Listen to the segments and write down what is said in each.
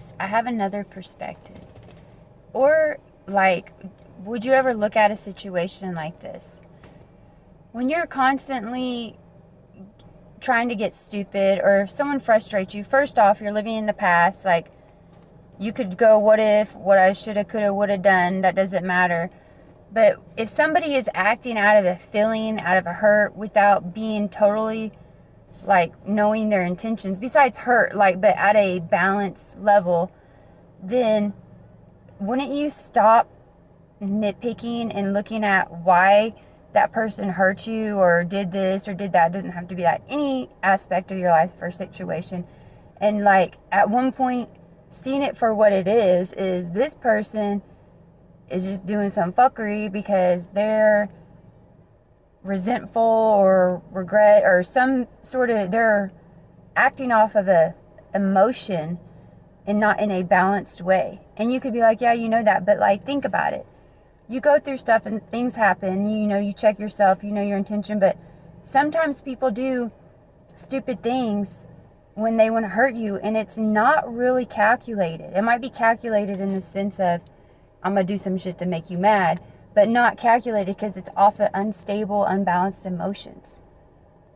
case, I have another perspective. Or, like, would you ever look at a situation like this? When you're constantly trying to get stupid, or if someone frustrates you, first off, you're living in the past. Like, you could go, what if, what I shoulda, coulda, woulda done, that doesn't matter. But if somebody is acting out of a feeling, out of a hurt, without being totally, like, knowing their intentions, besides hurt, like, but at a balanced level, then wouldn't you stop nitpicking and looking at why that person hurt you or did this or did that? It doesn't have to be that, any aspect of your life or situation. And, like, at one point, seeing it for what it is this person is just doing some fuckery because they're resentful or regret or some sort of, they're acting off of a emotion and not in a balanced way. And you could be like, yeah, you know that, but, like, think about it. You go through stuff and things happen, you know, you check yourself, you know your intention, but sometimes people do stupid things when they want to hurt you, and it's not really calculated. It might be calculated in the sense of, I'm going to do some shit to make you mad, but not calculated because it's off of unstable, unbalanced emotions.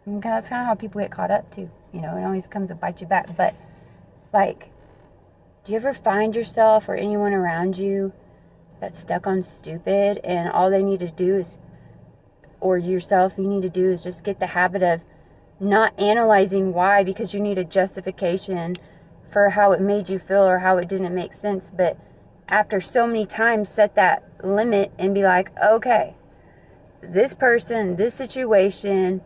And that's kind of how people get caught up too. You know, it always comes to bite you back. But, like, do you ever find yourself or anyone around you that's stuck on stupid, and all they need to do is, or yourself, you need to do is just get the habit of not analyzing why, because you need a justification for how it made you feel or how it didn't make sense, but after so many times set that limit and be like, okay, this person, this situation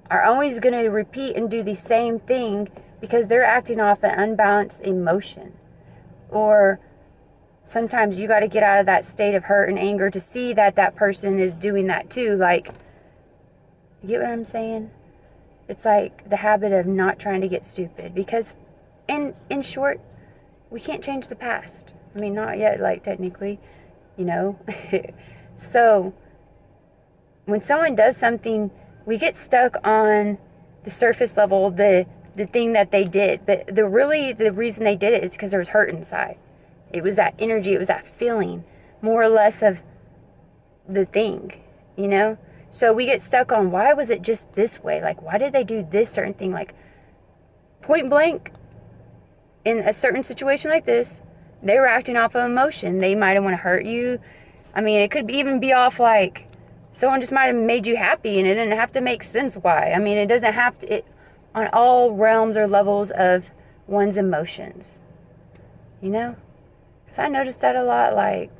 are always going to repeat and do the same thing because they're acting off an unbalanced emotion. Or sometimes you got to get out of that state of hurt and anger to see that that person is doing that too. Like, you get what I'm saying? It's like the habit of not trying to get stupid, because in short, we can't change the past. I mean, not yet, like, technically, you know. So when someone does something, we get stuck on the surface level, the thing that they did. But the reason they did it is because there was hurt inside. It was that energy, it was that feeling, more or less, of the thing, you know? So we get stuck on, why was it just this way? Like, why did they do this certain thing? Like, point blank, in a certain situation like this, they were acting off of emotion. They might have want to hurt you. I mean, it could even be off, like, someone just might have made you happy, and it didn't have to make sense why. I mean, it doesn't have to, on all realms or levels of one's emotions, you know? Because I noticed that a lot. Like,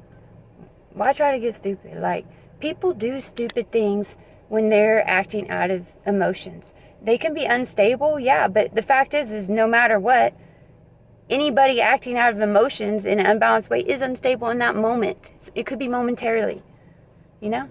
why try to get stupid? Like, people do stupid things when they're acting out of emotions. They can be unstable, yeah, but the fact is no matter what, anybody acting out of emotions in an unbalanced way is unstable in that moment. It could be momentarily, you know?